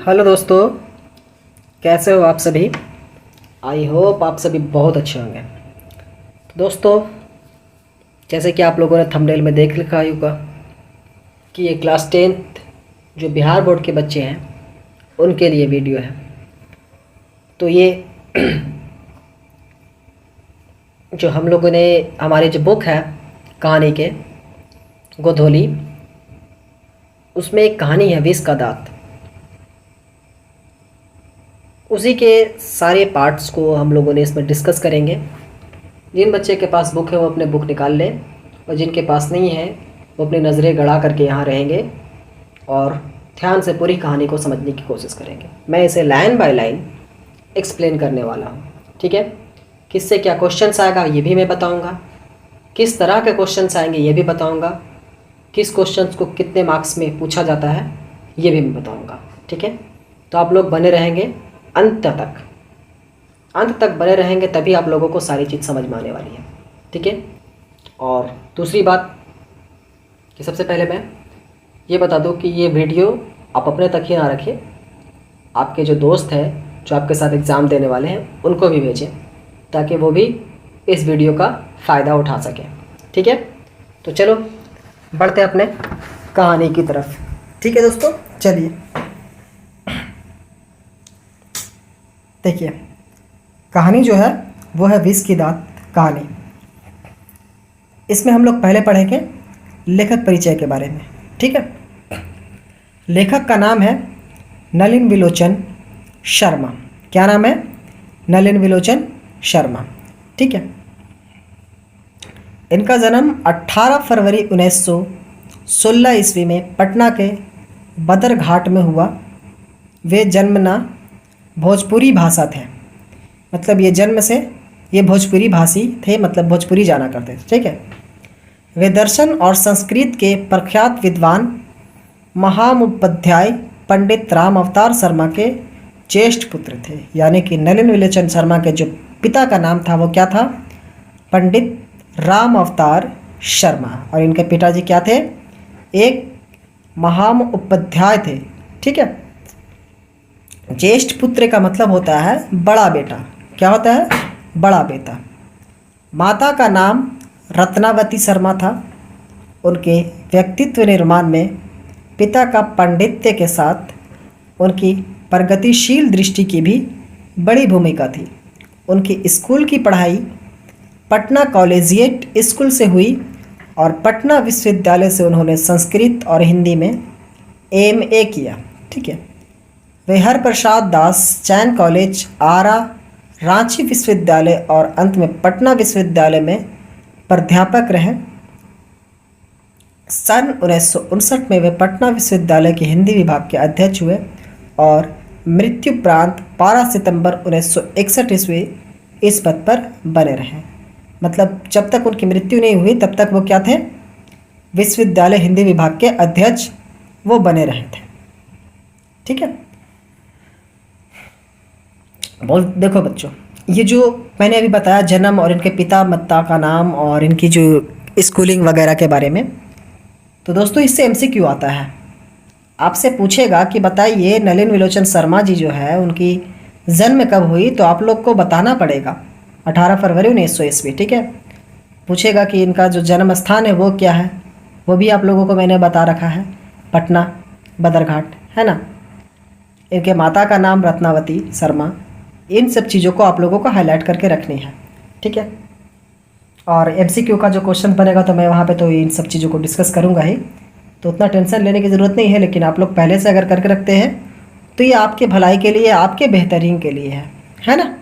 Hello दोस्तों, कैसे हो आप सभी। आई होप आप सभी बहुत अच्छे होंगे। तो दोस्तों, जैसे कि आप लोगों ने थंबनेल में देख लिखा होगा कि ये क्लास 10th जो बिहार बोर्ड के बच्चे हैं उनके लिए वीडियो है। तो ये जो हम लोगों ने हमारी जो बुक है कहानी के गोधोली, उसमें एक कहानी है विष का दांत। उसी के सारे पार्ट्स को हम लोगों ने इसमें डिस्कस करेंगे। जिन बच्चे के पास बुक है वो अपने बुक निकाल लें, और जिनके पास नहीं है वो अपनी नज़रें गड़ा करके यहाँ रहेंगे और ध्यान से पूरी कहानी को समझने की कोशिश करेंगे। मैं इसे लाइन बाय लाइन एक्सप्लेन करने वाला हूँ, ठीक है। किससे क्या क्वेश्चंस आएगा ये भी मैं बताऊँगा, किस तरह के क्वेश्चंस आएंगे ये भी बताऊँगा, किस क्वेश्चंस को कितने मार्क्स में पूछा जाता है ये भी मैं बताऊँगा, ठीक है। तो आप लोग बने रहेंगे अंत तक बने रहेंगे, तभी आप लोगों को सारी चीज़ समझ में आने वाली है, ठीक है। और दूसरी बात कि सबसे पहले मैं ये बता दूं कि ये वीडियो आप अपने तक ही ना रखें, आपके जो दोस्त हैं जो आपके साथ एग्ज़ाम देने वाले हैं उनको भी भेजें, ताकि वो भी इस वीडियो का फ़ायदा उठा सकें, ठीक है। तो चलो बढ़ते हैं अपने कहानी की तरफ, ठीक है दोस्तों। चलिए देखिए, कहानी जो है वो है विष की दांत कहानी। इसमें हम लोग पहले पढ़ेंगे लेखक परिचय के बारे में, ठीक है। लेखक का नाम है नलिन विलोचन शर्मा। क्या नाम है? नलिन विलोचन शर्मा, ठीक है। इनका जन्म 18 फरवरी 1916 ईस्वी में पटना के बदरघाट में हुआ। वे जन्मना भोजपुरी भाषा थे, मतलब ये जन्म से ये भोजपुरी भाषी थे, मतलब भोजपुरी जाना करते थे, ठीक है। वे दर्शन और संस्कृत के प्रख्यात विद्वान महामुपाध्याय पंडित राम अवतार शर्मा के ज्येष्ठ पुत्र थे। यानी कि नलिन विलोचन शर्मा के जो पिता का नाम था वो क्या था? पंडित राम अवतार शर्मा। और इनके पिताजी क्या थे? एक महामुपाध्याय थे, ठीक है। ज्येष्ठ पुत्र का मतलब होता है बड़ा बेटा। क्या होता है? बड़ा बेटा। माता का नाम रत्नावती शर्मा था। उनके व्यक्तित्व निर्माण में पिता का पांडित्य के साथ उनकी प्रगतिशील दृष्टि की भी बड़ी भूमिका थी। उनकी स्कूल की पढ़ाई पटना कॉलेजिएट स्कूल से हुई और पटना विश्वविद्यालय से उन्होंने संस्कृत और हिंदी में एमए किया, ठीक है। वे हरप्रसाद दास जैन कॉलेज आरा, रांची विश्वविद्यालय और अंत में पटना विश्वविद्यालय में प्राध्यापक रहे। सन 1959 में वे पटना विश्वविद्यालय के हिंदी विभाग के अध्यक्ष हुए और मृत्युपरांत 12 सितंबर 1961 ईस्वी इस पद पर बने रहे। मतलब जब तक उनकी मृत्यु नहीं हुई तब तक वो क्या थे? विश्वविद्यालय हिंदी विभाग के अध्यक्ष वो बने रहे थे, ठीक है। बोल देखो बच्चों, ये जो मैंने अभी बताया जन्म और इनके पिता माता का नाम और इनकी जो स्कूलिंग वगैरह के बारे में, तो दोस्तों इससे एमसीक्यू आता है। आपसे पूछेगा कि बताइए नलिन विलोचन शर्मा जी जो है उनकी जन्म कब हुई, तो आप लोग को बताना पड़ेगा 18 फरवरी 1900 ईस्वी, ठीक है। पूछेगा कि इनका जो जन्म स्थान है वो क्या है, वो भी आप लोगों को मैंने बता रखा है, पटना बदरघाट, है ना। इनके माता का नाम रत्नावती शर्मा। इन सब चीज़ों को आप लोगों को हाईलाइट करके रखनी है, ठीक है। और एमसीक्यू का जो क्वेश्चन बनेगा तो मैं वहाँ पे तो इन सब चीज़ों को डिस्कस करूँगा ही, तो उतना टेंशन लेने की ज़रूरत नहीं है। लेकिन आप लोग पहले से अगर करके रखते हैं तो ये आपके भलाई के लिए, आपके बेहतरीन के लिए है ना।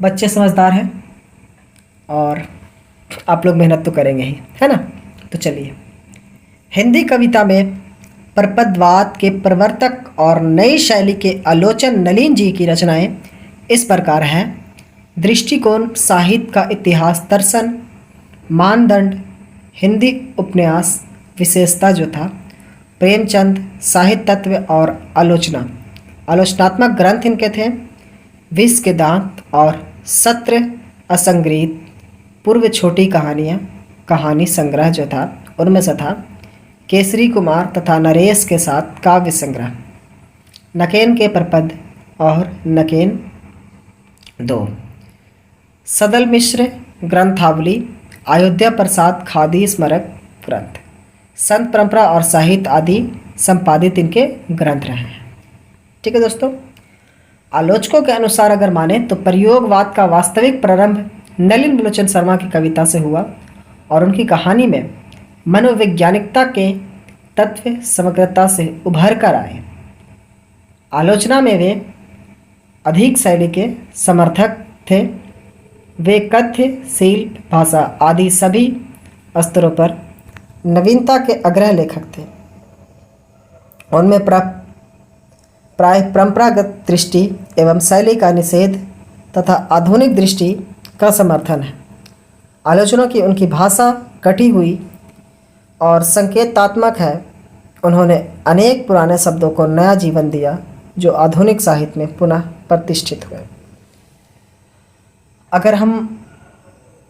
बच्चे समझदार हैं और आप लोग मेहनत तो करेंगे ही, है ना। तो चलिए, हिंदी कविता में प्रपदवाद के प्रवर्तक और नई शैली के आलोचन नलिन जी की रचनाएं इस प्रकार हैं। दृष्टिकोण, साहित्य का इतिहास, दर्शन, मानदंड, हिंदी उपन्यास विशेषता जो था, प्रेमचंद, साहित्य तत्व और आलोचना। आलोचनात्मक ग्रंथ इनके थे विष के दांत और सत्र असंग्रहित, पूर्व छोटी कहानियाँ, कहानी संग्रह जो था उनमें से था केसरी कुमार तथा नरेश के साथ काव्य संग्रह, नकेन के प्रपद और नकेन 2, सदल मिश्र ग्रंथावली, अयोध्या प्रसाद खादी स्मारक ग्रंथ, संत परंपरा और साहित्य आदि संपादित इनके ग्रंथ रहे हैं। ठीक है दोस्तों, आलोचकों के अनुसार अगर माने तो प्रयोगवाद का वास्तविक प्रारंभ नलिन विलोचन शर्मा की कविता से हुआ और उनकी कहानी में मनोवैज्ञानिकता के तत्व समग्रता से उभर कर आए। आलोचना में वे अधिक शैली के समर्थक थे। वे कथ्य, शिल्प, भाषा आदि सभी स्तरों पर नवीनता के अग्रह लेखक थे। उनमें प्राय परंपरागत दृष्टि एवं शैली का निषेध तथा आधुनिक दृष्टि का समर्थन है। आलोचना की उनकी भाषा कटी हुई और संकेतात्मक है। उन्होंने अनेक पुराने शब्दों को नया जीवन दिया जो आधुनिक साहित्य में पुनः प्रतिष्ठित हुए। अगर हम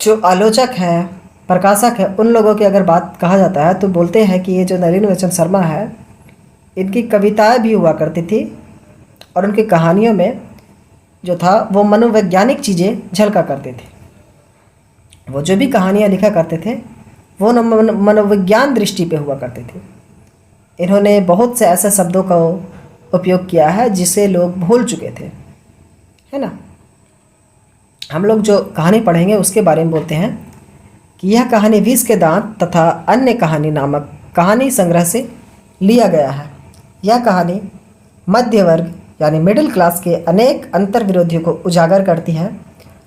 जो आलोचक हैं, प्रकाशक है, उन लोगों की अगर बात कहा जाता है तो बोलते हैं कि ये जो नलिन विलोचन शर्मा है, इनकी कविताएं भी हुआ करती थी और उनकी कहानियों में जो था वो मनोवैज्ञानिक चीज़ें झलका करते थे। वो जो भी कहानियाँ लिखा करते थे वो मनोविज्ञान दृष्टि पे हुआ करते थे। इन्होंने बहुत से ऐसे शब्दों का उपयोग किया है जिसे लोग भूल चुके थे, है ना। हम लोग जो कहानी पढ़ेंगे उसके बारे में बोलते हैं कि यह कहानी विष के दांत तथा अन्य कहानी नामक कहानी संग्रह से लिया गया है। यह कहानी मध्य वर्ग यानी मिडिल क्लास के अनेक अंतर विरोधियों को उजागर करती है।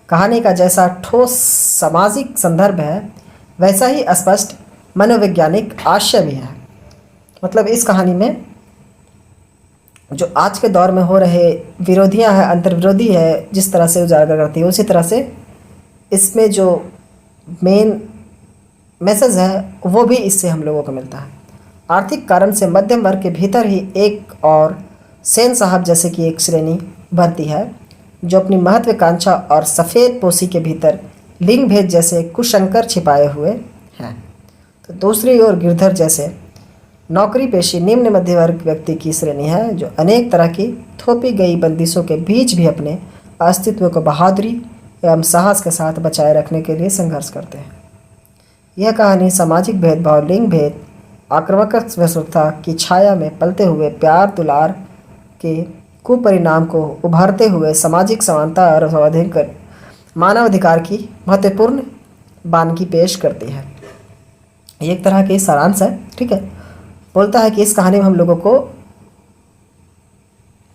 कहानी का जैसा ठोस सामाजिक संदर्भ है वैसा ही स्पष्ट मनोवैज्ञानिक आशय भी है। मतलब इस कहानी में जो आज के दौर में हो रहे विरोधियां हैं, अंतर विरोधी है, जिस तरह से उजागर करती है, उसी तरह से इसमें जो मेन मैसेज है वो भी इससे हम लोगों को मिलता है। आर्थिक कारण से मध्यम वर्ग के भीतर ही एक और सेन साहब जैसे कि एक श्रेणी भरती है जो अपनी महत्वाकांक्षा और सफ़ेद पोशी के भीतर लिंग भेद जैसे कुसंकर छिपाए हुए हैं। तो दूसरी ओर गिरधर जैसे नौकरी पेशी निम्न मध्य वर्ग व्यक्ति की श्रेणी है जो अनेक तरह की थोपी गई बंदिशों के बीच भी अपने अस्तित्व को बहादुरी एवं साहस के साथ बचाए रखने के लिए संघर्ष करते हैं। यह कहानी सामाजिक भेदभाव, लिंग भेद, आक्रामक व्यवस्था की छाया में पलते हुए प्यार दुलार के कुपरिणाम को उभारते हुए सामाजिक समानता और मानवाधिकार की महत्वपूर्ण बानगी पेश करती है। ये एक तरह की सारांश है। ठीक है, बोलता है कि इस कहानी में हम लोगों को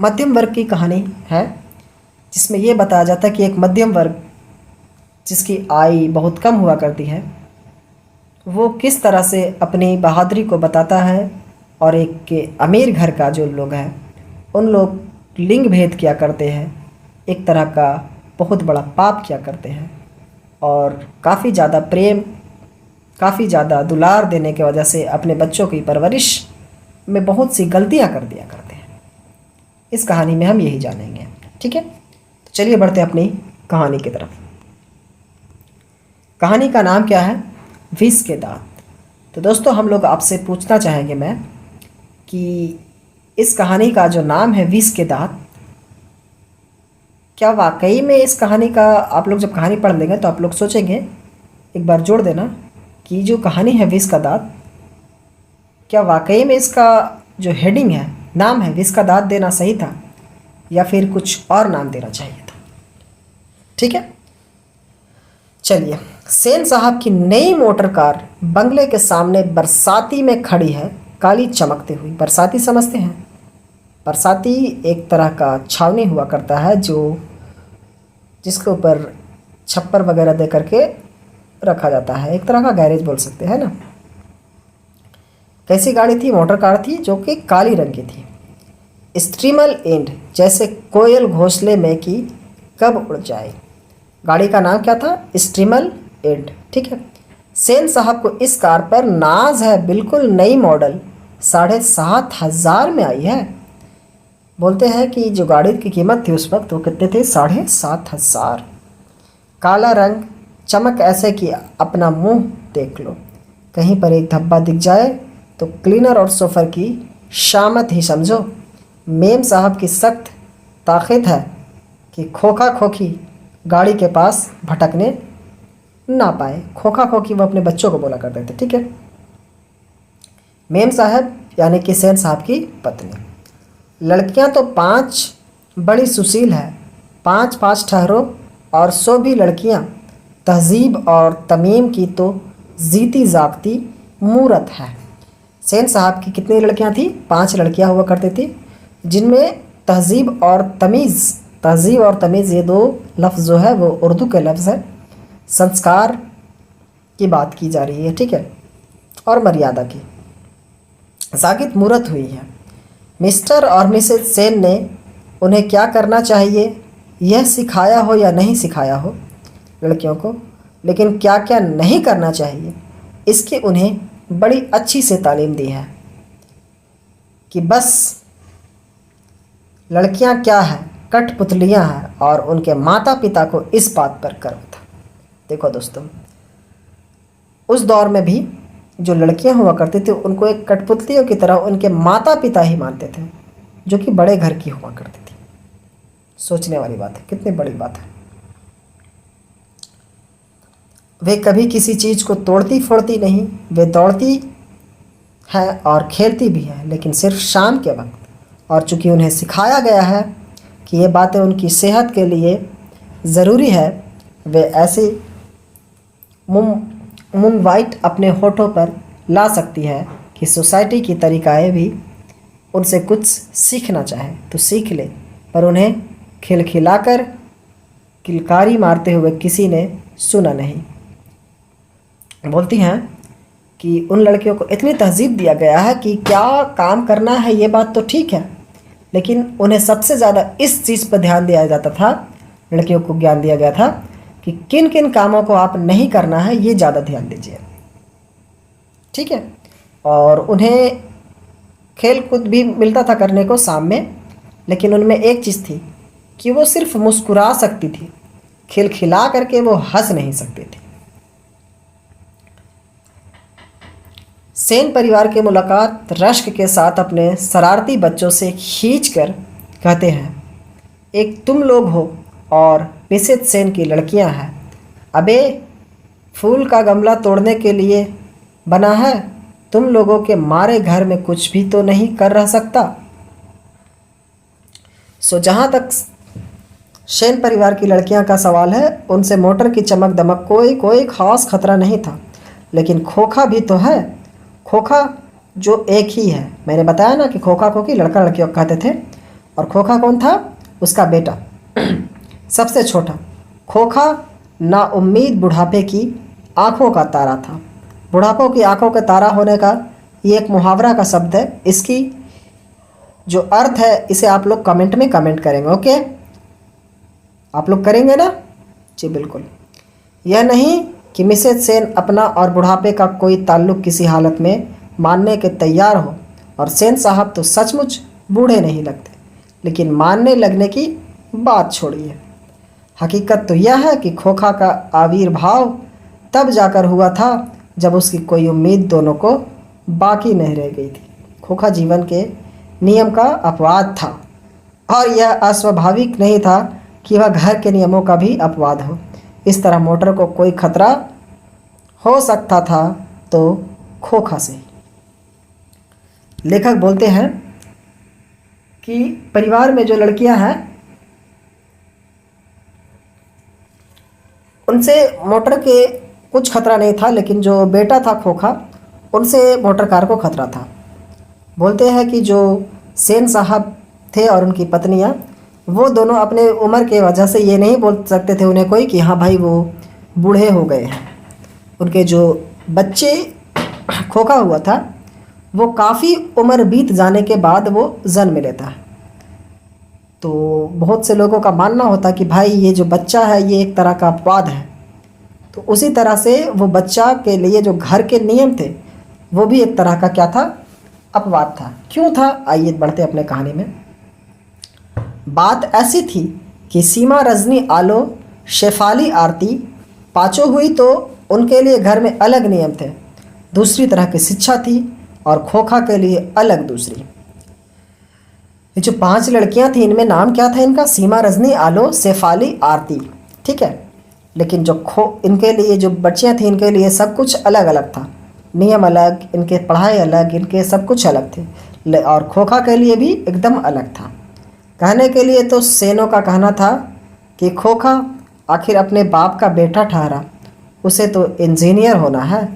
मध्यम वर्ग की कहानी है जिसमें ये बताया जाता है कि एक मध्यम वर्ग जिसकी आय बहुत कम हुआ करती है वो किस तरह से अपनी बहादुरी को बताता है और एक के अमीर घर का जो लोग हैं उन लोग लिंग भेद किया करते हैं, एक तरह का बहुत बड़ा पाप किया करते हैं और काफ़ी ज़्यादा प्रेम, काफ़ी ज़्यादा दुलार देने की वजह से अपने बच्चों की परवरिश में बहुत सी गलतियां कर दिया करते हैं। इस कहानी में हम यही जानेंगे। ठीक है, तो चलिए बढ़ते हैं अपनी कहानी की तरफ। कहानी का नाम क्या है? विष के दांत। तो दोस्तों हम लोग आपसे पूछना चाहेंगे मैं कि इस कहानी का जो नाम है विष के दांत, क्या वाकई में इस कहानी का आप लोग जब कहानी पढ़ लेंगे तो आप लोग सोचेंगे, एक बार जोड़ देना कि जो कहानी है विष का दांत, क्या वाकई में इसका जो हेडिंग है, नाम है विष का दांत देना सही था या फिर कुछ और नाम देना चाहिए था? ठीक है, चलिए। सेन साहब की नई मोटर कार बंगले के सामने बरसाती में खड़ी है, काली चमकते हुई। बरसाती समझते हैं? बरसाती एक तरह का छावनी हुआ करता है जिसके ऊपर छप्पर वगैरह दे करके रखा जाता है, एक तरह का गैरेज बोल सकते हैं ना। कैसी गाड़ी थी? मोटर कार थी जो कि काली रंग की थी। स्ट्रीमल एंड जैसे कोयल घोंसले में कि कब उड़ जाए। गाड़ी का नाम क्या था? स्ट्रीमल एंड। ठीक है, सेन साहब को इस कार पर नाज है, बिल्कुल नई मॉडल 7,500 में आई है। बोलते हैं कि जो गाड़ी की कीमत थी उस वक्त वो कितने थे? 7,500। काला रंग, चमक ऐसे कि अपना मुंह देख लो, कहीं पर एक धब्बा दिख जाए तो क्लीनर और सोफर की शामत ही समझो। मेम साहब की सख्त ताक़ीद है कि खोखा खोखी गाड़ी के पास भटकने ना पाए। खोखा खोखी वो अपने बच्चों को बोला करते थे, ठीक है। मेम साहब यानी कि सेन साहब की पत्नी। लड़कियां तो 5 बड़ी सुशील है, 5 ठहरो, और सो भी लड़कियां तहजीब और तमीम की तो जीती जागती मूरत है। सेन साहब की कितनी लड़कियां थी? 5 लड़कियां हुआ करती थी, जिनमें तहजीब और तमीज़ ये 2 लफ्ज़ जो है वो उर्दू के लफ्ज़ है। संस्कार की बात की जा रही है, ठीक है, और मर्यादा की जागित मूरत हुई है। मिस्टर और मिसेस सेन ने उन्हें क्या करना चाहिए यह सिखाया हो या नहीं सिखाया हो लड़कियों को, लेकिन क्या क्या नहीं करना चाहिए इसकी उन्हें बड़ी अच्छी से तालीम दी है कि बस लड़कियां क्या है, कठपुतलियां हैं, और उनके माता पिता को इस बात पर गर्व था। देखो दोस्तों, उस दौर में भी जो लड़कियां हुआ करती थी उनको एक कठपुतलियों की तरह उनके माता पिता ही मानते थे, जो कि बड़े घर की हुआ करती थी। सोचने वाली बात है, कितनी बड़ी बात है। वे कभी किसी चीज़ को तोड़ती फोड़ती नहीं, वे दौड़ती है और खेलती भी है, लेकिन सिर्फ शाम के वक्त। और चूँकि उन्हें सिखाया गया है कि ये बातें उनकी सेहत के लिए ज़रूरी है, वे ऐसे मुमवाइट अपने होठों पर ला सकती है कि सोसाइटी की तरीक़ाएँ भी उनसे कुछ सीखना चाहे तो सीख ले, पर उन्हें खिलखिलाकर किलकारी मारते हुए किसी ने सुना नहीं। बोलती हैं कि उन लड़कियों को इतनी तहजीब दिया गया है कि क्या काम करना है ये बात तो ठीक है, लेकिन उन्हें सबसे ज़्यादा इस चीज़ पर ध्यान दिया जाता था, लड़कियों को ज्ञान दिया गया था कि किन किन कामों को आप नहीं करना है, ये ज़्यादा ध्यान दीजिए, ठीक है। और उन्हें खेल कूद भी मिलता था करने को शाम में, लेकिन उनमें एक चीज़ थी कि वो सिर्फ मुस्कुरा सकती थी, खिलखिला करके वो हंस नहीं सकती थी। सेन परिवार की मुलाकात रश्क के साथ अपने शरारती बच्चों से खींचकर कहते हैं, एक तुम लोग हो और मिसेस सेन की लड़कियां हैं। अबे फूल का गमला तोड़ने के लिए बना है, तुम लोगों के मारे घर में कुछ भी तो नहीं कर रह सकता। सो जहाँ तक सेन परिवार की लड़कियां का सवाल है, उनसे मोटर की चमक दमक कोई ख़ास खतरा नहीं था, लेकिन खोखा भी तो है। खोखा जो एक ही है, मैंने बताया ना कि खोखा खोखी लड़का लड़कियों कहते थे, और खोखा कौन था? उसका बेटा सबसे छोटा। खोखा नाउम्मीद बुढ़ापे की आंखों का तारा था। बुढ़ापों की आंखों का तारा होने का ये एक मुहावरा का शब्द है। इसकी जो अर्थ है इसे आप लोग कमेंट में कमेंट करेंगे, ओके? आप लोग करेंगे ना? जी बिल्कुल। यह नहीं कि मिसेस सेन अपना और बुढ़ापे का कोई ताल्लुक़ किसी हालत में मानने के तैयार हो, और सेन साहब तो सचमुच बूढ़े नहीं लगते, लेकिन मानने लगने की बात छोड़िए। हकीकत तो यह है कि खोखा का आविर्भाव तब जाकर हुआ था जब उसकी कोई उम्मीद दोनों को बाकी नहीं रह गई थी। खोखा जीवन के नियम का अपवाद था, और यह अस्वाभाविक नहीं था कि वह घर के नियमों का भी अपवाद हो। इस तरह मोटर को कोई खतरा हो सकता था तो खोखा से। लेखक बोलते हैं कि परिवार में जो लड़कियां हैं उनसे मोटर के कुछ खतरा नहीं था, लेकिन जो बेटा था खोखा, उनसे मोटर कार को खतरा था। बोलते हैं कि जो सेन साहब थे और उनकी पत्नियां, वो दोनों अपने उम्र के वजह से ये नहीं बोल सकते थे उन्हें कोई कि हाँ भाई वो बूढ़े हो गए हैं। उनके जो बच्चे खोखा हुआ था वो काफ़ी उम्र बीत जाने के बाद वो जन्म लेता है। तो बहुत से लोगों का मानना होता कि भाई ये जो बच्चा है ये एक तरह का अपवाद है। तो उसी तरह से वो बच्चा के लिए जो घर के नियम थे वो भी एक तरह का क्या था? अपवाद था। क्यों था? आइए बढ़ते अपने कहानी में। बात ऐसी थी कि सीमा, रजनी, आलो, शेफाली, आरती पाँचों हुई तो उनके लिए घर में अलग नियम थे। दूसरी तरह की शिक्षा थी और खोखा के लिए अलग दूसरी। ये जो 5 लड़कियां थी इनमें नाम क्या था इनका? सीमा, रजनी, आलो, शेफाली, आरती। ठीक है। लेकिन जो इनके लिए जो बच्चियां थी इनके लिए सब कुछ अलग अलग था, नियम अलग, इनके पढ़ाई अलग, इनके सब कुछ अलग थे। और खोखा के लिए भी एकदम अलग था। कहने के लिए तो सेनों का कहना था कि खोखा आखिर अपने बाप का बेटा ठहरा, उसे तो इंजीनियर होना है।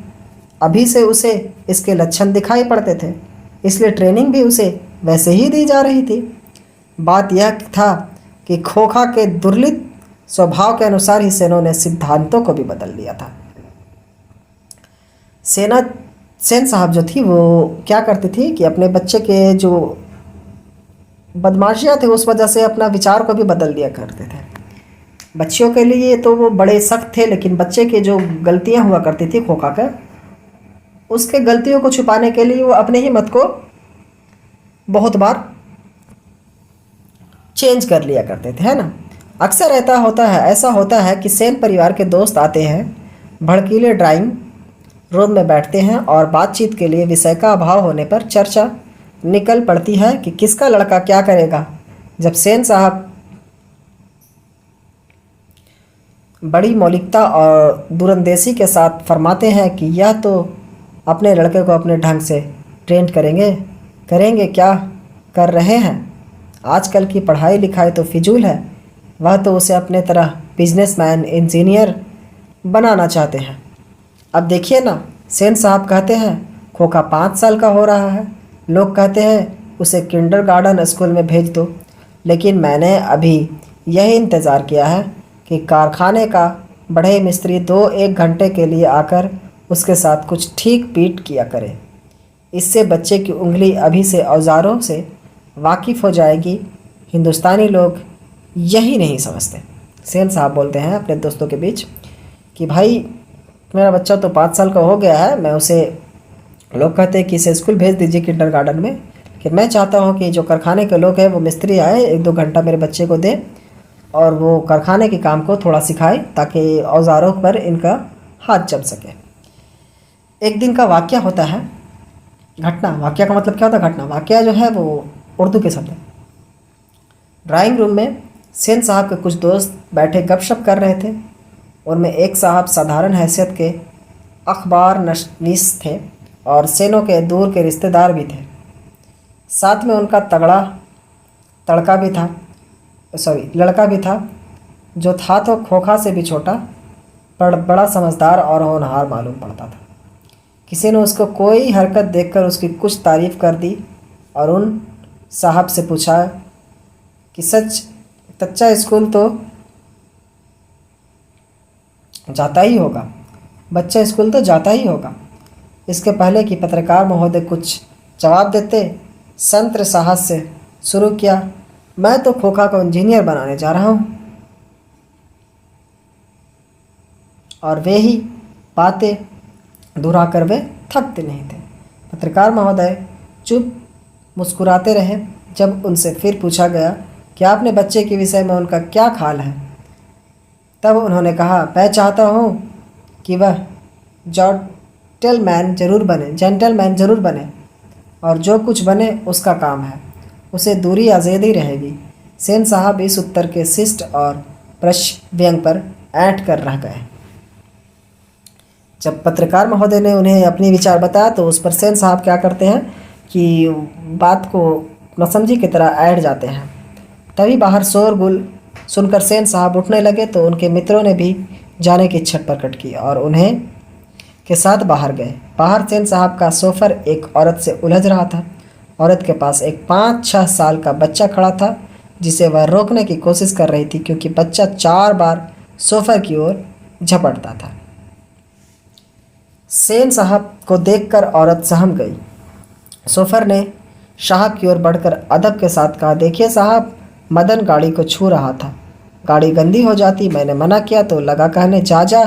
अभी से उसे इसके लक्षण दिखाई पड़ते थे, इसलिए ट्रेनिंग भी उसे वैसे ही दी जा रही थी। बात यह था कि खोखा के दुर्लित स्वभाव के अनुसार ही सेनों ने सिद्धांतों को भी बदल दिया था। सेन साहब जो थी वो क्या करती थी कि अपने बच्चे के जो बदमाशियाँ थे उस वजह से अपना विचार को भी बदल दिया करते थे। बच्चियों के लिए तो वो बड़े सख्त थे, लेकिन बच्चे के जो गलतियाँ हुआ करती थी खोखा का, उसके गलतियों को छुपाने के लिए वो अपने ही मत को बहुत बार चेंज कर लिया करते थे, है ना। अक्सर ऐसा होता है कि सेन परिवार के दोस्त आते हैं, भड़कीले ड्राइंग रूम में बैठते हैं और बातचीत के लिए विषय का अभाव होने पर चर्चा निकल पड़ती है कि किसका लड़का क्या करेगा। जब सेन साहब बड़ी मौलिकता और दूरंदेशी के साथ फरमाते हैं कि यह तो अपने लड़के को अपने ढंग से ट्रेन करेंगे क्या कर रहे हैं। आजकल की पढ़ाई लिखाई तो फिजूल है, वह तो उसे अपने तरह बिजनेसमैन, इंजीनियर बनाना चाहते हैं। अब देखिए ना, सेन साहब कहते हैं खोखा 5 साल का हो रहा है, लोग कहते हैं उसे किंडरगार्टन स्कूल में भेज दो, लेकिन मैंने अभी यही इंतज़ार किया है कि कारखाने का बढ़ई मिस्त्री 2-1 घंटे के लिए आकर उसके साथ कुछ ठीक पीट किया करे। इससे बच्चे की उंगली अभी से औजारों से वाकिफ़ हो जाएगी। हिंदुस्तानी लोग यही नहीं समझते। सेन साहब बोलते हैं अपने दोस्तों के बीच कि भाई मेरा बच्चा तो 5 साल का हो गया है, मैं उसे, लोग कहते हैं कि इसे स्कूल भेज दीजिए किंडरगार्टन में, कि मैं चाहता हूँ कि जो कारखाने के लोग हैं वो मिस्त्री आए, 1-2 घंटा मेरे बच्चे को दे और वो कारखाने के काम को थोड़ा सिखाए ताकि औजारों पर इनका हाथ जम सके। एक दिन का वाक़या होता है, घटना, वाक़या का मतलब क्या होता है? घटना। वाक़या जो है वो उर्दू के शब्द है। ड्राइंग रूम में सेन साहब के कुछ दोस्त बैठे गपशप कर रहे थे। उनमें एक साहब साधारण हैसियत के अखबार नवीस थे और सेनों के दूर के रिश्तेदार भी थे। साथ में उनका लड़का भी था, जो था तो खोखा से भी छोटा, पर बड़ा समझदार और होनहार मालूम पड़ता था। किसी ने उसको कोई हरकत देखकर उसकी कुछ तारीफ़ कर दी और उन साहब से पूछा कि सच्चा स्कूल तो जाता ही होगा, बच्चा स्कूल तो जाता ही होगा। इसके पहले कि पत्रकार महोदय कुछ जवाब देते, संत्र साहस से शुरू किया, मैं तो खोखा को इंजीनियर बनाने जा रहा हूँ। और वे ही बातें दोहराकर वे थकते नहीं थे। पत्रकार महोदय चुप मुस्कुराते रहे। जब उनसे फिर पूछा गया कि आपने बच्चे के विषय में उनका क्या ख्याल है, तब उन्होंने कहा, मैं चाहता हूँ कि वह जेंटलमैन ज़रूर बने और जो कुछ बने उसका काम है, उसे दूरी आज़ादी रहेगी। सेन साहब इस उत्तर के शिष्ट और प्रश्न व्यंग पर ऐंठ कर रह गए। जब पत्रकार महोदय ने उन्हें अपनी विचार बताया तो उस पर सेन साहब क्या करते हैं कि बात को नसमझी की तरह ऐंठ जाते हैं। तभी बाहर शोरगुल सुनकर सेन साहब उठने लगे तो उनके मित्रों ने भी जाने की इच्छा प्रकट की और उन्हें के साथ बाहर गए। बाहर सेन साहब का सोफर एक औरत से उलझ रहा था। औरत के पास एक 5-6 साल का बच्चा खड़ा था, जिसे वह रोकने की कोशिश कर रही थी क्योंकि बच्चा 4 बार सोफर की ओर झपटता था। सेन साहब को देखकर औरत सहम गई। सोफर ने साहब की ओर बढ़कर अदब के साथ कहा, देखिए साहब, मदन गाड़ी को छू रहा था, गाड़ी गंदी हो जाती, मैंने मना किया तो लगा कहने जा,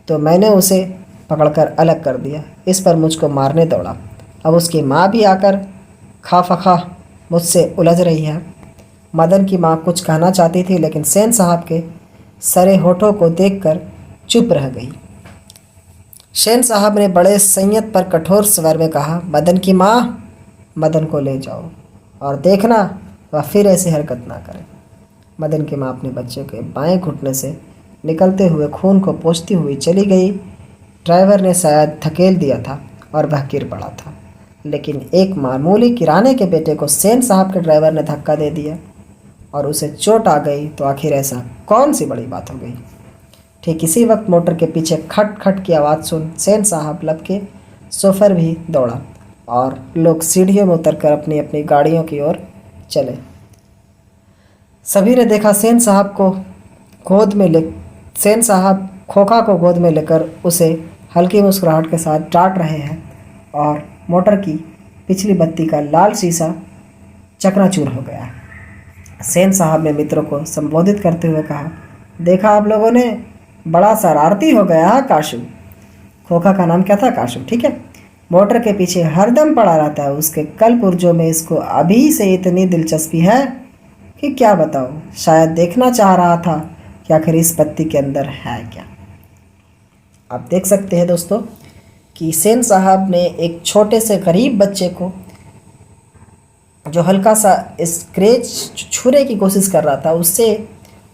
तो मैंने उसे पकड़कर अलग कर दिया। इस पर मुझको मारने दौड़ा। अब उसकी माँ भी आकर खाफखा मुझसे उलझ रही है। मदन की माँ कुछ कहना चाहती थी, लेकिन सेन साहब के सरे होठों को देखकर चुप रह गई। सेन साहब ने बड़े संयत पर कठोर स्वर में कहा, मदन की माँ, मदन को ले जाओ और देखना वह फिर ऐसी हरकत ना करे। मदन की माँ अपने बच्चे के बाएं घुटने से निकलते हुए खून को पोंछती हुई चली गई। ड्राइवर ने शायद धकेल दिया था और वह गिर पड़ा था, लेकिन एक मामूली किराने के बेटे को सेन साहब के ड्राइवर ने धक्का दे दिया और उसे चोट आ गई तो आखिर ऐसा कौन सी बड़ी बात हो गई। ठीक इसी वक्त मोटर के पीछे खट खट की आवाज़ सुन सेन साहब लपके सोफर भी दौड़ा और लोग सीढ़ियों में उतरकर अपनी अपनी गाड़ियों की ओर चले। सभी ने देखा सेन साहब खोखा को गोद में लेकर उसे हल्की मुस्कुराहट के साथ डांट रहे हैं और मोटर की पिछली बत्ती का लाल शीशा चकनाचूर हो गया है। सेन साहब ने मित्रों को संबोधित करते हुए कहा, देखा आप लोगों ने, बड़ा शरारती हो गया है काशू। खोखा का नाम क्या था? काशू, ठीक है। मोटर के पीछे हरदम पड़ा रहता है। उसके कल पुर्जों में इसको अभी से इतनी दिलचस्पी है कि क्या बताओ। शायद देखना चाह रहा था कि आखिर इस बत्ती के अंदर है क्या। आप देख सकते हैं दोस्तों कि सेन साहब ने एक छोटे से गरीब बच्चे को जो हल्का सा स्क्रैच छूने की कोशिश कर रहा था, उससे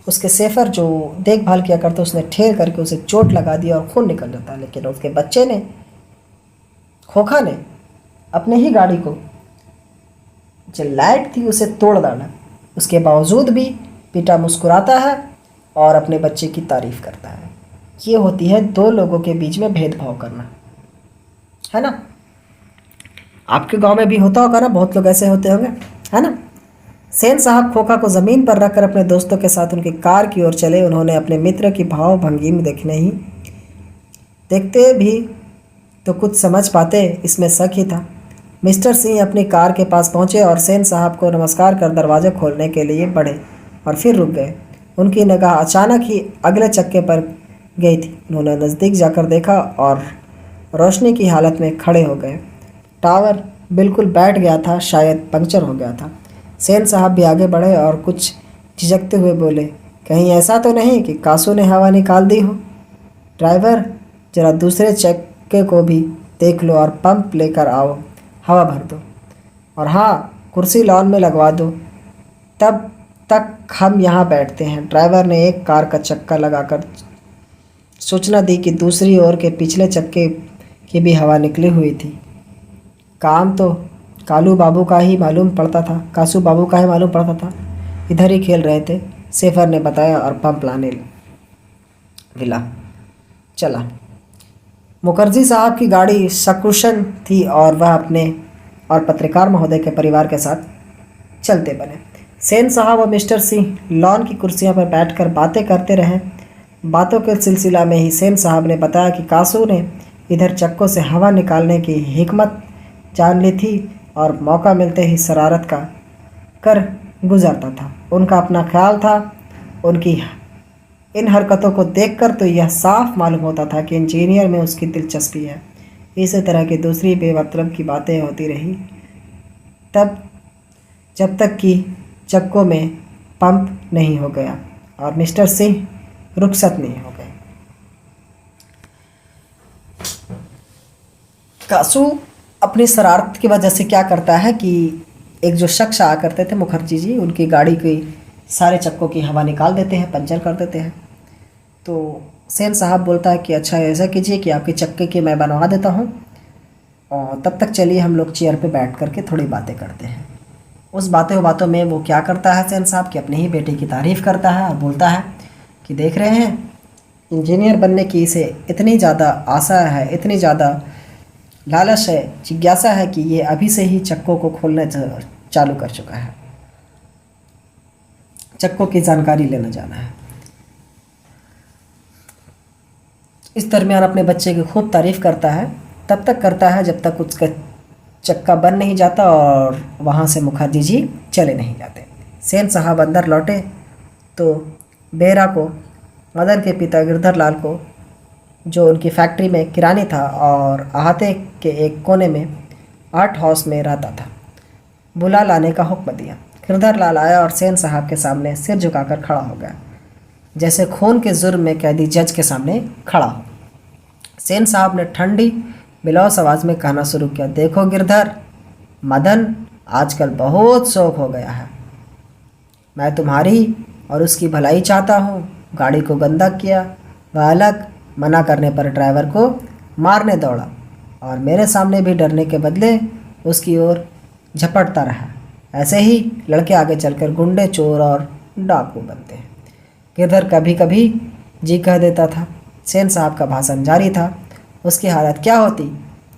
उसके सेफर जो देखभाल किया करते उसने ठेल करके उसे चोट लगा दी और खून निकल जाता। लेकिन उसके बच्चे ने, खोखा ने, अपने ही गाड़ी को जो लाइट थी उसे तोड़ डाला। उसके बावजूद भी पिता मुस्कुराता है और अपने बच्चे की तारीफ करता है। ये होती है दो लोगों के बीच में भेदभाव करना, है ना। आपके गांव में भी होता होगा ना, बहुत लोग ऐसे होते होंगे, है ना। सेन साहब खोखा को ज़मीन पर रखकर अपने दोस्तों के साथ उनकी कार की ओर चले। उन्होंने अपने मित्र की भाव भंगी में देखते भी तो कुछ समझ पाते, इसमें शक ही था। मिस्टर सिंह अपनी कार के पास पहुंचे और सेन साहब को नमस्कार कर दरवाज़ा खोलने के लिए बढ़े और फिर रुक गए। उनकी निगाह अचानक ही अगले चक्के पर गई थी। उन्होंने नज़दीक जाकर देखा और रोशनी की हालत में खड़े हो गए। टावर बिल्कुल बैठ गया था, शायद पंक्चर हो गया था। सेन साहब भी आगे बढ़े और कुछ झिझकते हुए बोले, कहीं ऐसा तो नहीं कि कासू ने हवा निकाल दी हो। ड्राइवर, जरा दूसरे चक्के को भी देख लो और पंप लेकर आओ, हवा भर दो, और हाँ, कुर्सी लॉन में लगवा दो, तब तक हम यहाँ बैठते हैं। ड्राइवर ने एक कार का चक्का लगाकर सूचना दी कि दूसरी ओर के पिछले चक्के की भी हवा निकली हुई थी। काम तो कासू बाबू का ही मालूम पड़ता था, इधर ही खेल रहे थे, सेफर ने बताया और पंप लाने गिला चला। मुखर्जी साहब की गाड़ी सकुशल थी और वह अपने और पत्रकार महोदय के परिवार के साथ चलते बने। सेन साहब और मिस्टर सिंह लॉन की कुर्सियों पर बैठकर बातें करते रहे। बातों के सिलसिला में ही सेन साहब ने बताया कि कासू ने इधर चक्कों से हवा निकालने की हिकमत जान ली थी और मौका मिलते ही शरारत का कर गुजरता था। उनका अपना ख्याल था। उनकी इन हरकतों को देखकर तो यह साफ मालूम होता था कि इंजीनियर में उसकी दिलचस्पी है। इसी तरह की दूसरी बेमतलब की बातें होती रही जब तक कि चक्कों में पंप नहीं हो गया और मिस्टर सिंह रुखसत नहीं हो गए। कासू अपनी शरारत की वजह से क्या करता है कि एक जो शख्स आया करते थे मुखर्जी जी, उनकी गाड़ी की सारे चक्कों की हवा निकाल देते हैं, पंचर कर देते हैं। तो सेन साहब बोलता है कि अच्छा ऐसा कीजिए कि आपके चक्के की मैं बनवा देता हूँ और तब तक चलिए हम लोग चेयर पे बैठ करके थोड़ी बातें करते हैं। उस बातों में वो क्या करता है सेन साहब कि अपने ही बेटे की तारीफ़ करता है और बोलता है कि देख रहे हैं, इंजीनियर बनने की इसे इतनी ज़्यादा आशा है, इतनी ज़्यादा लालच है, जिज्ञासा है कि ये अभी से ही चक्कों को खोलना चालू कर चुका है, चक्कों की जानकारी लेना जाना है। इस दरमियान अपने बच्चे की खूब तारीफ़ करता है, तब तक करता है जब तक उसका चक्का बन नहीं जाता और वहाँ से मुखर्जी जी चले नहीं जाते। सेन साहब अंदर लौटे तो बेरा को, मदन के पिता गिरधर लाल को, जो उनकी फैक्ट्री में किरानी था और अहाते के एक कोने में 8 हाउस में रहता था, बुला लाने का हुक्म दिया। गिरधर लाल आया और सेन साहब के सामने सिर झुकाकर खड़ा हो गया, जैसे खून के जुर्म में कैदी जज के सामने खड़ा हो। सेन साहब ने ठंडी बिलौस आवाज़ में कहना शुरू किया, देखो गिरधर, मदन आजकल बहुत शौक हो गया है। मैं तुम्हारी और उसकी भलाई चाहता हूँ। गाड़ी को गंदा किया। वह अलग मना करने पर ड्राइवर को मारने दौड़ा और मेरे सामने भी डरने के बदले उसकी ओर झपटता रहा। ऐसे ही लड़के आगे चलकर गुंडे, चोर और डाकू बनते हैं। गिरधर कभी कभी जी कह देता था। सेन साहब का भाषण जारी था। उसकी हालत क्या होती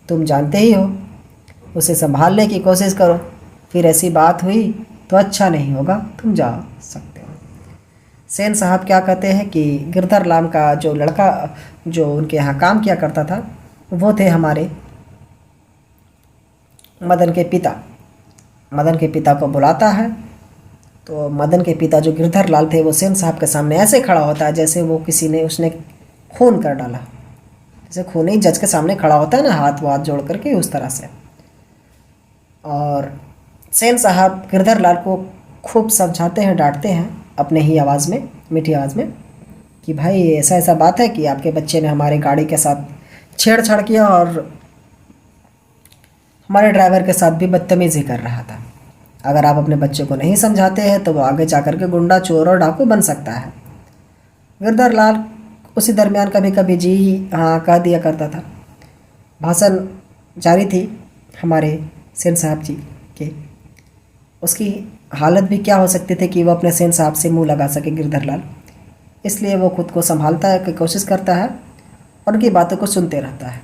तुम जानते ही हो। उसे संभालने की कोशिश करो, फिर ऐसी बात हुई तो अच्छा नहीं होगा, तुम जा सकते हो। सेन साहब क्या कहते हैं कि गिरधर लाल का जो लड़का जो उनके यहाँ काम किया करता था वो थे हमारे मदन के पिता। मदन के पिता को बुलाता है तो मदन के पिता जो गिरधर लाल थे वो सेन साहब के सामने ऐसे खड़ा होता है जैसे वो किसी ने उसने खून कर डाला, जैसे खूनी जज के सामने खड़ा होता है ना, हाथ वाथ जोड़ करके, उस तरह से। और सेन साहब गिरधर लाल को खूब समझाते हैं, डांटते हैं अपने ही आवाज़ में, मीठी आवाज़ में, कि भाई ऐसा ऐसा बात है कि आपके बच्चे ने हमारे गाड़ी के साथ छेड़छाड़ किया और हमारे ड्राइवर के साथ भी बदतमीज़ी कर रहा था। अगर आप अपने बच्चे को नहीं समझाते हैं तो वो आगे जाकर के गुंडा, चोर और डाकू बन सकता है। गिरधर लाल उसी दरमियान कभी कभी जी हाँ कह दिया करता था। भाषण जारी थी हमारे सेन साहब जी के। उसकी हालत भी क्या हो सकती थी कि वो अपने सेन साहब से मुंह लगा सके गिरधर लाल, इसलिए वो खुद को संभालता है कि कोशिश करता है और उनकी बातों को सुनते रहता है।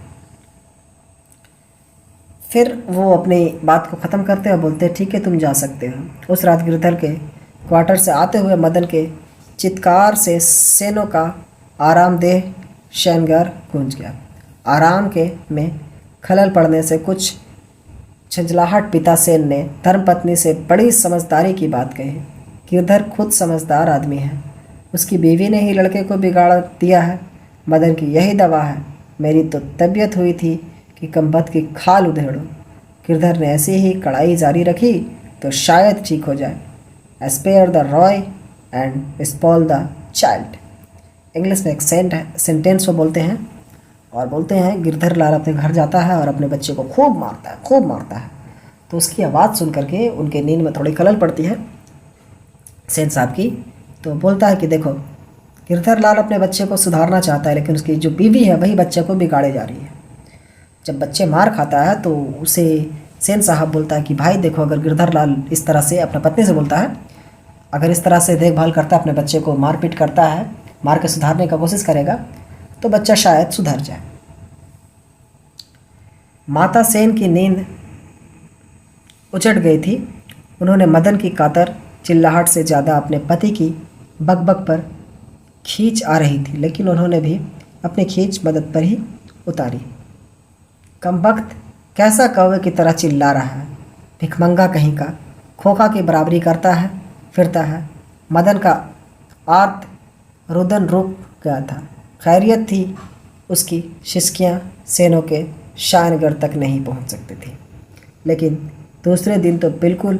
फिर वो अपनी बात को ख़त्म करते और बोलते ठीक है तुम जा सकते हो। उस रात गिरधर के क्वार्टर से आते हुए मदन के चित्कार से सेनों का आरामदेह शयनगार गूंज गया। आराम के में खलल पड़ने से कुछ झंझलाहट पिता सेन ने धर्मपत्नी से बड़ी समझदारी की बात कही। गिरधर खुद समझदार आदमी है, उसकी बीवी ने ही लड़के को बिगाड़ दिया है। मदन की यही दवा है। मेरी तो तबीयत हुई थी कि कमबख्त की खाल उधेड़ो। गिरधर ने ऐसे ही कड़ाई जारी रखी तो शायद ठीक हो जाए। Spare the rod and spoil the child. English में एक सेंटेंस वो बोलते हैं और बोलते हैं गिरधर लाल अपने घर जाता है और अपने बच्चे को खूब मारता है, खूब मारता है। तो उसकी आवाज़ सुन करके उनके नींद में थोड़ी खलल पड़ती है सेन साहब की। तो बोलता है कि देखो, गिरधर लाल अपने बच्चे को सुधारना चाहता है लेकिन उसकी जो बीवी है वही बच्चे को बिगाड़े जा रही है। जब बच्चे मार खाता है तो उसे सेन साहब बोलता है कि भाई देखो, अगर गिरधर लाल इस तरह से अपने पत्नी से बोलता है, अगर इस तरह से देखभाल करता है, अपने बच्चे को मारपीट करता है, मार के सुधारने का कोशिश करेगा तो बच्चा शायद सुधर जाए। माता सेन की नींद उचट गई थी। उन्होंने मदन की कातर चिल्लाहट से ज़्यादा अपने पति की बकबक पर खींच आ रही थी, लेकिन उन्होंने भी अपनी खींच मदद पर ही उतारी। कमबख्त कैसा कौवे की तरह चिल्ला रहा है, भिखमंगा कहीं का, खोखा की बराबरी करता है फिरता है। मदन का आर्त रुदन रुक गया था। खैरियत थी उसकी शिश्कियाँ सेनों के शायनगढ़ तक नहीं पहुंच सकती थी। लेकिन दूसरे दिन तो बिल्कुल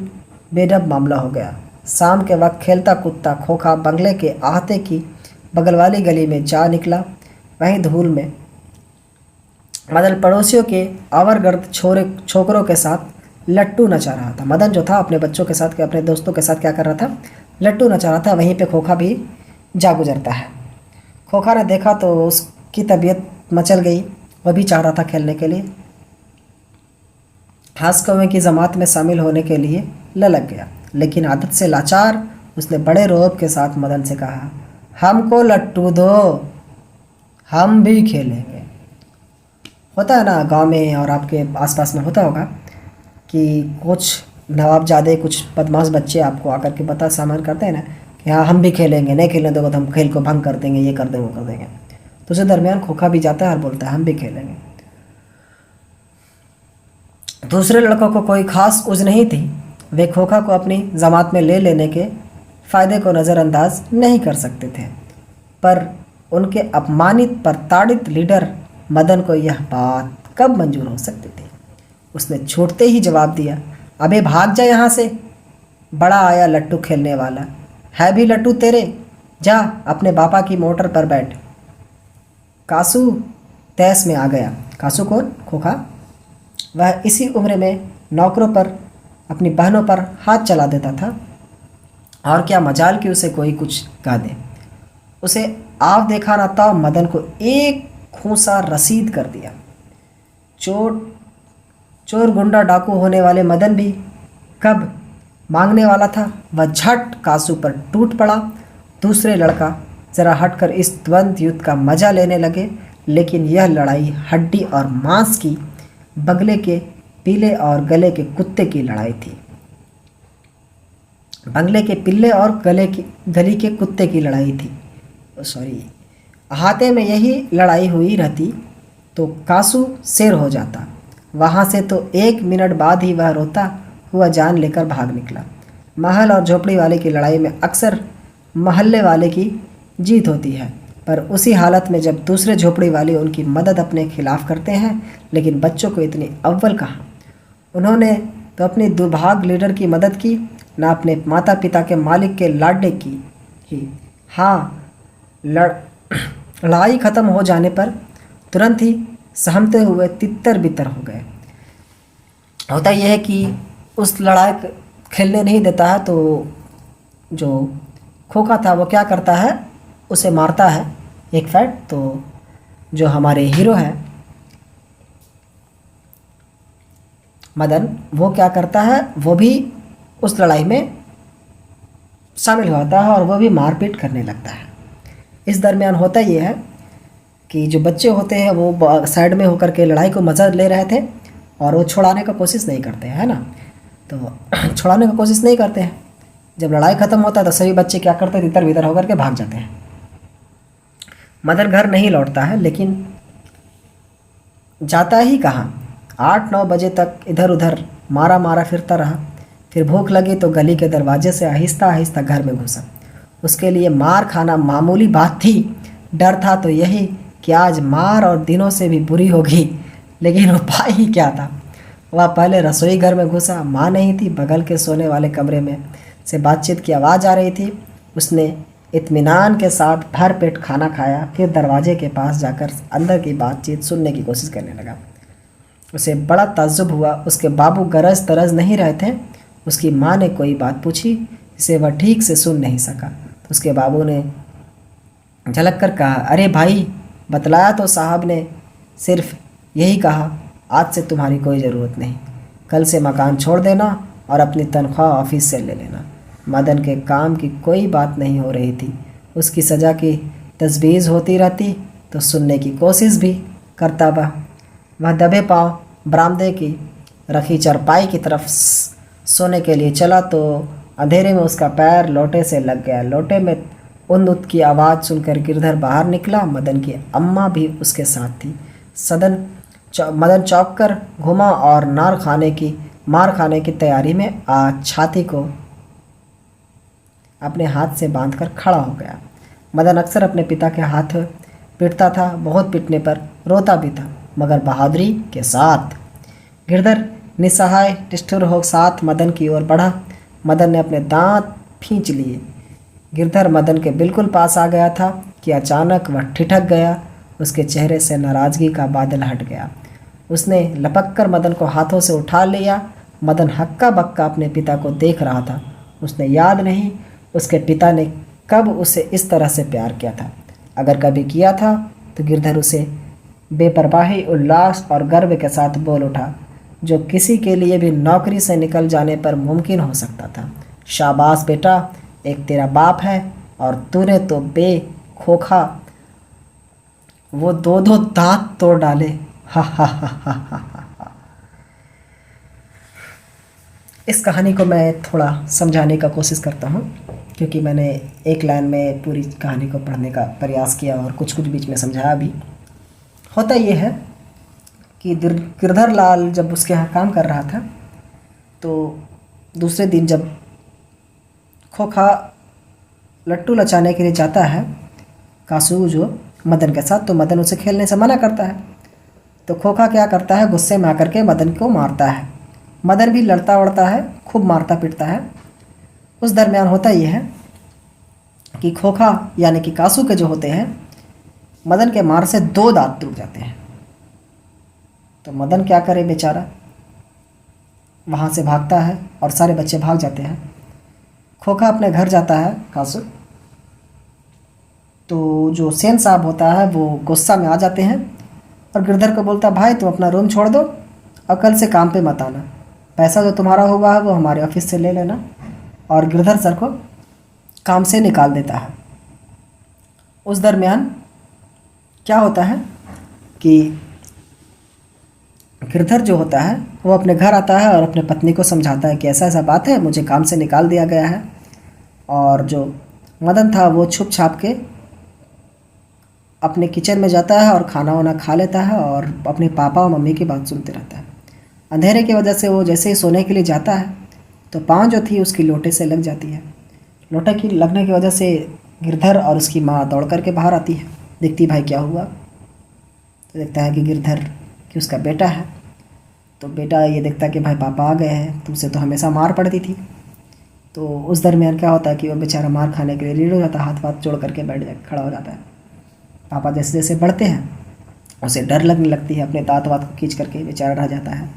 बेढब मामला हो गया। शाम के वक्त खेलता कुत्ता खोखा बंगले के आहते की बगल वाली गली में जा निकला। वहीं धूल में मदन पड़ोसियों के आवरगर्द छोकरों के साथ लट्टू नचा रहा था। मदन जो था अपने बच्चों के साथ, अपने दोस्तों के साथ क्या कर रहा था, लट्टू नचा रहा था। वहीं पे खोखा भी जा गुजरता है। खोखा ने देखा तो उसकी तबीयत मचल गई, वह भी चाह रहा था खेलने के लिए। हास कौवे की जमात में शामिल होने के लिए ललक गया, लेकिन आदत से लाचार उसने बड़े रौब के साथ मदन से कहा, हमको लट्टू दो, हम भी खेलेंगे। होता है ना गांव में और आपके आसपास में होता होगा कि कुछ नवाबजादे, कुछ बदमाश बच्चे आपको आकर के बता सामान करते हैं ना कि हाँ हम भी खेलेंगे, नहीं खेलने दोगे तो हम खेल को भंग कर देंगे, ये कर देंगे, वो कर देंगे। तो उसी दरमियान खोखा भी जाता है और बोलता है हम भी खेलेंगे। दूसरे लड़कों को कोई खास उज नहीं थी। वे खोखा को अपनी जमात में ले लेने के फ़ायदे को नज़रअंदाज नहीं कर सकते थे, पर उनके अपमानित प्रताड़ित लीडर मदन को यह बात कब मंजूर हो सकती थी। उसने छूटते ही जवाब दिया, अबे भाग जा यहाँ से, बड़ा आया लट्टू खेलने वाला है भी लट्टू तेरे, जा अपने बापा की मोटर पर बैठ। कासू तैस में आ गया। कासू कौन? खोखा। वह इसी उम्र में नौकरों पर, अपनी बहनों पर हाथ चला देता था, और क्या मजाल कि उसे कोई कुछ गा दे। उसे आव देखा ना था, मदन को एक खूंसा रसीद कर दिया। चोर गुंडा डाकू होने वाले मदन भी कब मांगने वाला था। वह झट कासू पर टूट पड़ा। दूसरे लड़का जरा हटकर इस द्वंद्व युद्ध का मजा लेने लगे, लेकिन यह लड़ाई हड्डी और मांस की, बगले के पीले और गले के कुत्ते की लड़ाई थी। बंगले के पिल्ले और गली के कुत्ते की लड़ाई थी। सॉरी, अहाते में यही लड़ाई हुई रहती तो कासू शेर हो जाता। वहाँ से तो 1 मिनट बाद ही वह रोता हुआ जान लेकर भाग निकला। महल और झोपड़ी वाले की लड़ाई में अक्सर महल्ले वाले की जीत होती है, पर उसी हालत में जब दूसरे झोपड़ी वाले उनकी मदद अपने खिलाफ करते हैं। लेकिन बच्चों को इतनी अव्वल कहाँ। उन्होंने तो अपनी दुर्भाग लीडर की मदद की, ना अपने माता पिता के मालिक के लाडले की ही। हाँ, लड़ाई ख़त्म हो जाने पर तुरंत ही सहमते हुए तितर बितर हो गए। होता यह है कि उस लड़ाई खेलने नहीं देता है, तो जो खोखा था वो क्या करता है, उसे मारता है एक फैट। तो जो हमारे हीरो है मदन, वो क्या करता है, वो भी उस लड़ाई में शामिल होता है और वो भी मारपीट करने लगता है। इस दरमियान होता ये है कि जो बच्चे होते हैं वो साइड में होकर के लड़ाई को मज़ा ले रहे थे, और वो छुड़ाने का कोशिश नहीं करते हैं, है ना। तो छुड़ाने का कोशिश नहीं करते हैं। जब लड़ाई ख़त्म होता है तो सभी बच्चे क्या करते हैं, तितर बितर होकर के भाग जाते हैं। मदन घर नहीं लौटता है, लेकिन जाता ही कहाँ, 8-9 बजे तक इधर उधर मारा मारा फिरता रहा। फिर भूख लगी तो गली के दरवाजे से आहिस्ता आहिस्ता घर में घुसा। उसके लिए मार खाना मामूली बात थी। डर था तो यही कि आज मार और दिनों से भी बुरी होगी, लेकिन उपाय ही क्या था। वह पहले रसोई घर में घुसा। माँ नहीं थी। बगल के सोने वाले कमरे में से बातचीत की आवाज़ आ रही थी। उसने इत्मीनान के साथ भर पेट खाना खाया, फिर दरवाजे के पास जाकर अंदर की बातचीत सुनने की कोशिश करने लगा। उसे बड़ा ताज्जुब हुआ। उसके बाबू गरज तरज नहीं रहे थे। उसकी माँ ने कोई बात पूछी जिसे वह ठीक से सुन नहीं सका, तो उसके बाबू ने झलक कर कहा, अरे भाई, बतलाया तो साहब ने सिर्फ यही कहा, आज से तुम्हारी कोई ज़रूरत नहीं। कल से मकान छोड़ देना और अपनी तनख्वाह ऑफिस से ले लेना। मदन के काम की कोई बात नहीं हो रही थी। उसकी सज़ा की तजवीज़ होती रहती तो सुनने की कोशिश भी करता। वह दबे पाँव बरामदे की रखी चरपाई की तरफ सोने के लिए चला तो अंधेरे में उसका पैर लोटे से लग गया। लोटे में उन की आवाज़ सुनकर गिरधर बाहर निकला। मदन की अम्मा भी उसके साथ थी। मदन चौंक कर घुमा और मार खाने की तैयारी में छाती को अपने हाथ से बांधकर खड़ा हो गया। मदन अक्सर अपने पिता के हाथ पीटता था। बहुत पीटने पर रोता भी था, मगर बहादुरी के साथ। गिरधर निसहाय निष्ठुर हो साथ मदन की ओर बढ़ा। मदन ने अपने दांत खींच लिए। गिरधर मदन के बिल्कुल पास आ गया था कि अचानक वह ठिठक गया। उसके चेहरे से नाराज़गी का बादल हट गया। उसने लपक कर मदन को हाथों से उठा लिया। मदन हक्का बक्का अपने पिता को देख रहा था। उसने याद नहीं उसके पिता ने कब उसे इस तरह से प्यार किया था। अगर कभी किया था तो गिरधर उसे बेपरवाही, उल्लास और गर्व के साथ बोल उठा, जो किसी के लिए भी नौकरी से निकल जाने पर मुमकिन हो सकता था। शाबाश बेटा, एक तेरा बाप है और तूने तो खोखा वो दो दांत तोड़ डाले। हा हा हा हा हा हा। इस कहानी को मैं थोड़ा समझाने का कोशिश करता हूँ, क्योंकि मैंने एक लाइन में पूरी कहानी को पढ़ने का प्रयास किया और कुछ बीच में समझाया भी। होता ये है कि गिरधर लाल जब उसके यहाँ काम कर रहा था तो दूसरे दिन जब खोखा लट्टू लचाने के लिए जाता है कासू जो मदन के साथ, तो मदन उसे खेलने से मना करता है। तो खोखा क्या करता है, गुस्से में आकर के मदन को मारता है। मदन भी लड़ता वड़ता है, खूब मारता पीटता है। उस दरमियान होता यह है कि खोखा यानी कि कासू के जो होते हैं, मदन के मार से 2 दांत टूट जाते हैं। तो मदन क्या करे बेचारा, वहाँ से भागता है और सारे बच्चे भाग जाते हैं। खोखा अपने घर जाता है कासु। तो जो सेन साहब होता है वो गुस्सा में आ जाते हैं और गिरधर को बोलता है भाई तुम अपना रूम छोड़ दो और कल से काम पे मत आना, पैसा जो तुम्हारा होगा है वो हमारे ऑफिस से ले लेना। और गिरधर सर को काम से निकाल देता है। उस दरमियान क्या होता है कि गिरधर जो होता है वो अपने घर आता है और अपने पत्नी को समझाता है कि ऐसा ऐसा बात है, मुझे काम से निकाल दिया गया है। और जो मदन था वो छुप छाप के अपने किचन में जाता है और खाना वाना खा लेता है और अपने पापा और मम्मी की बात सुनते रहता है। अंधेरे की वजह से वो जैसे ही सोने के लिए जाता है तो पाँव जो थी उसकी लोटे से लग जाती है। लोटे की लगने की वजह से गिरधर और उसकी माँ दौड़ करके बाहर आती है, देखती भाई क्या हुआ। तो देखता है कि गिरधर कि उसका बेटा है। तो बेटा ये देखता है कि भाई पापा आ गए हैं, तुमसे तो हमेशा मार पड़ती थी। तो उस दरमियान क्या होता है कि वो बेचारा मार खाने के लिए रेडी हो जाता है, हाथ वाथ जोड़ करके खड़ा हो जाता है। पापा जैसे जैसे बढ़ते हैं उसे डर लगने लगती है, अपने दांत वात को खींच करके बेचारा रह जाता है।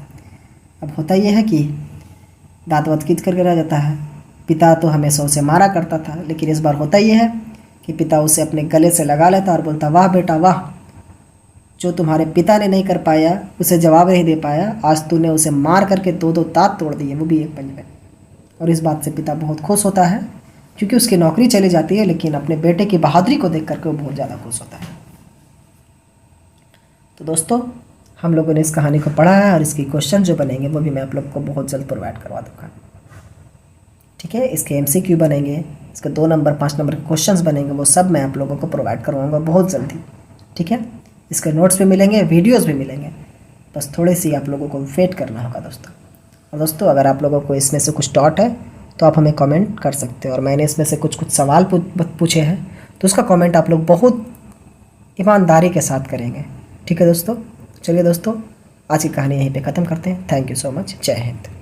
अब होता यह है कि दांत वात खींच करके रह जाता है। पिता तो हमेशा उसे मारा करता था, लेकिन इस बार होता यह है कि पिता उसे अपने गले से लगा लेता और बोलता वाह बेटा वाह, जो तुम्हारे पिता ने नहीं कर पाया, उसे जवाब नहीं दे पाया, आज तूने उसे मार करके दो दांत तोड़ दिए, वो भी एक पंच में। और इस बात से पिता बहुत खुश होता है क्योंकि उसकी नौकरी चली जाती है, लेकिन अपने बेटे की बहादुरी को देख करके वो बहुत ज़्यादा खुश होता है। तो दोस्तों हम लोगों ने इस कहानी को पढ़ा है और इसकी क्वेश्चन जो बनेंगे वो भी मैं आप लोग को बहुत जल्द प्रोवाइड करवा दूँगा। ठीक है, इसके MCQ बनेंगे, इसके 2 नंबर 5 नंबर के क्वेश्चंस बनेंगे, वो सब मैं आप लोगों को प्रोवाइड करवाऊँगा बहुत जल्दी। ठीक है, इसके नोट्स भी मिलेंगे, वीडियोज़ भी मिलेंगे, बस थोड़ी सी आप लोगों को वेट करना होगा दोस्तों। और दोस्तों अगर आप लोगों को इसमें से कुछ डाउट है तो आप हमें कमेंट कर सकते हो, और मैंने इसमें से कुछ सवाल पूछे हैं तो उसका कमेंट आप लोग बहुत ईमानदारी के साथ करेंगे। ठीक है दोस्तों, चलिए दोस्तों आज की कहानी यहीं पे ख़त्म करते हैं। थैंक यू सो मच, जय हिंद।